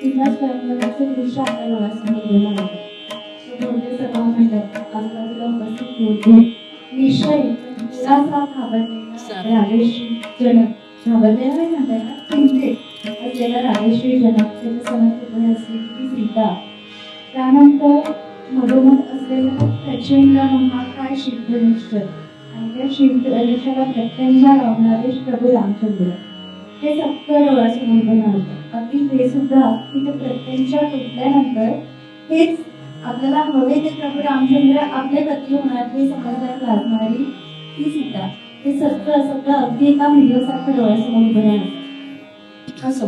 तिला स्वयंवराचे दृश्य आपल्या डोळ्यासमोर उभे राहतं. तो भव्य सभा मंडप, आजूबाजूला उपस्थित योद्धे, निश्चय थोडासा घाबरलेला राजेश्री जनक, घाबरलेला नाही म्हणता येणार, चिंतेत असलेला राजेश्री जनक, त्याच्या समोर उभे असलेली ती सीता, त्यानंतर मधोमध असलेला प्रचंड महाकाय शिल्पनिष्ठ आणि त्या शिल्पनिष्ठाला प्रत्यंचा लावणारे प्रभू रामचंद्र, हे सगळं डोळ्यासमोर उभं राहतं. अगदी हे सुद्धा की ते प्रत्यंचा तुटल्यानंतर हेच आपल्याला हवे ते प्रभू रामचंद्र आपले पती होणार हे समजायला लागणारी ती सीता, हे सगळं अगदी एका व्हिडिओसारखं डोळ्यासमोर उभं राहतं. असो,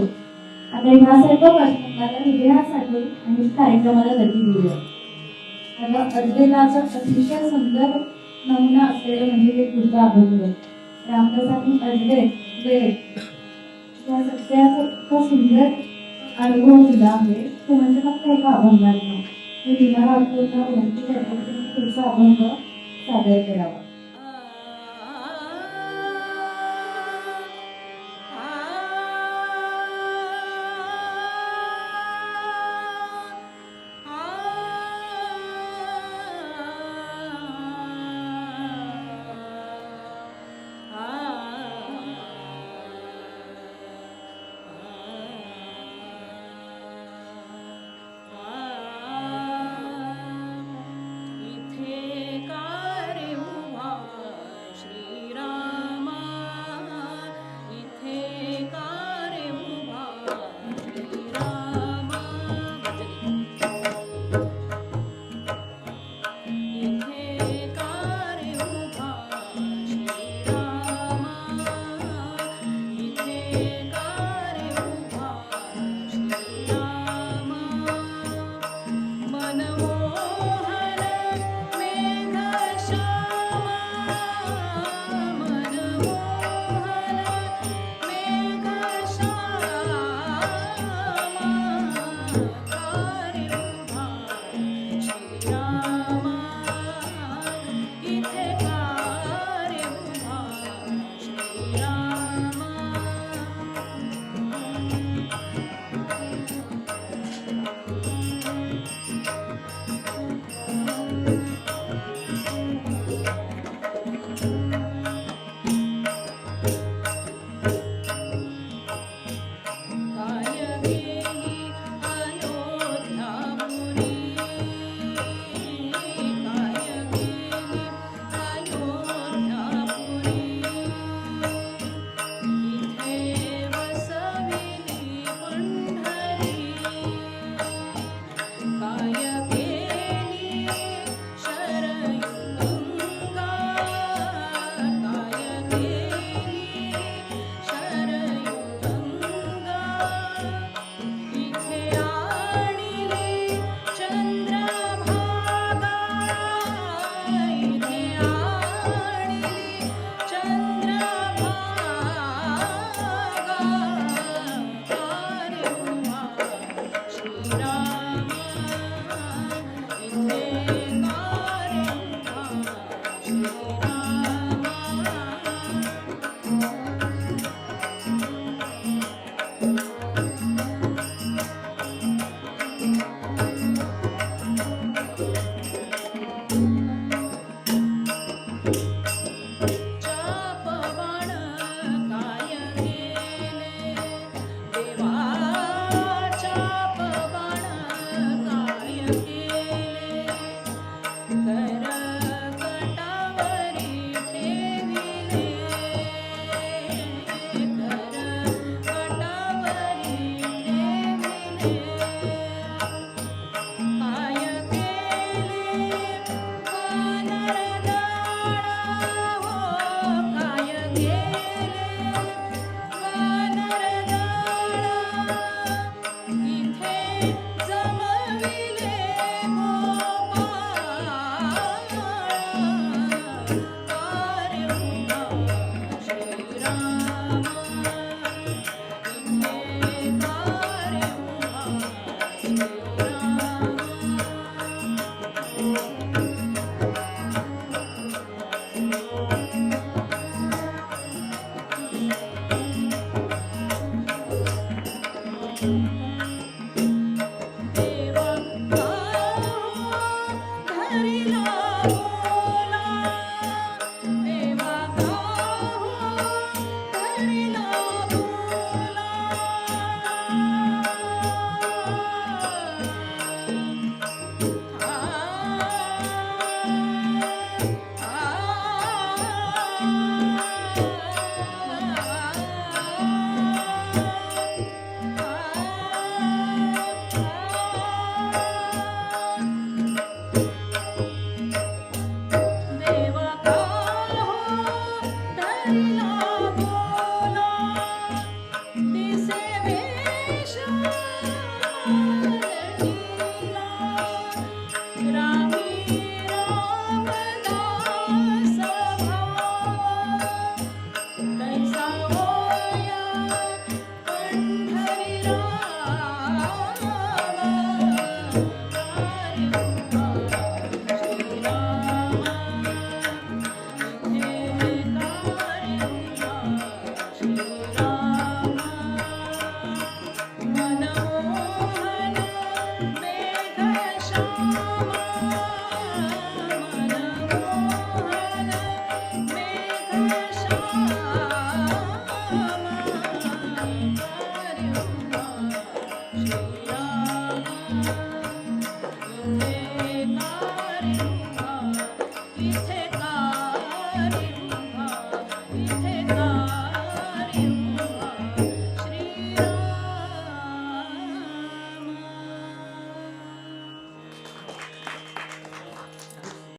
आता ह्या सर्व प्रश्नाला हृदयात साठवून आणि कार्यक्रमाला गती देऊया. आता अजबेलाचा अतिशय सुंदर नमुना असलेले म्हणजे हे पुढचं अभंग. रामदासांनी अजबेल, वेळ या सगळ्याचा इतका सुंदर अनुभव दिला आहे तो म्हणजे फक्त एका अभंगात. मी लीना राठोडला विनंती करते की पुढचा अभंग सादर करावा.